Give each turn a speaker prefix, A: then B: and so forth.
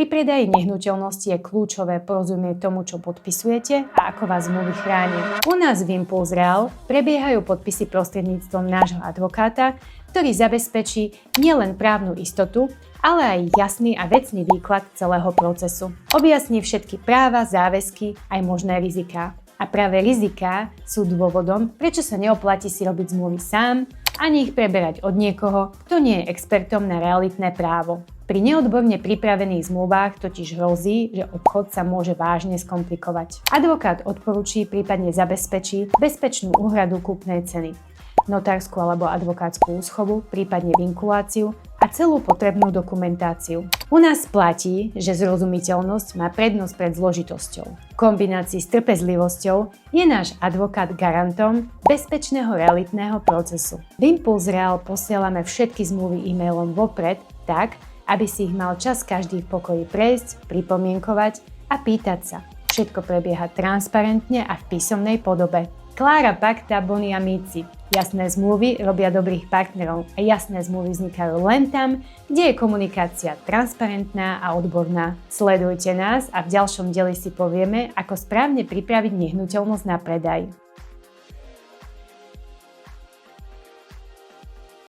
A: Pri predaji nehnuteľnosti je kľúčové porozumieť tomu, čo podpisujete a ako vás zmluvy chránia. U nás v Impulse Real prebiehajú podpisy prostredníctvom nášho advokáta, ktorý zabezpečí nielen právnu istotu, ale aj jasný a vecný výklad celého procesu. Objasní všetky práva, záväzky aj možné riziká. A práve riziká sú dôvodom, prečo sa neoplatí si robiť zmluvy sám, ani ich preberať od niekoho, kto nie je expertom na realitné právo. Pri neodborne pripravených zmluvách totiž hrozí, že obchod sa môže vážne skomplikovať. Advokát odporúči, prípadne zabezpečí bezpečnú úhradu kúpnej ceny, notárskú alebo advokátsku úschovu, prípadne vinkuláciu a celú potrebnú dokumentáciu. U nás platí, že zrozumiteľnosť má prednosť pred zložitosťou. V kombinácii s trpezlivosťou je náš advokát garantom bezpečného realitného procesu. V Impulse Real posielame všetky zmluvy e-mailom vopred tak, aby si ich mal čas každý v pokoji prejsť, pripomienkovať a pýtať sa. Všetko prebieha transparentne a v písomnej podobe. Clara pacta boni amici. Jasné zmluvy robia dobrých partnerov a jasné zmluvy vznikajú len tam, kde je komunikácia transparentná a odborná. Sledujte nás a v ďalšom dieli si povieme, ako správne pripraviť nehnuteľnosť na predaj.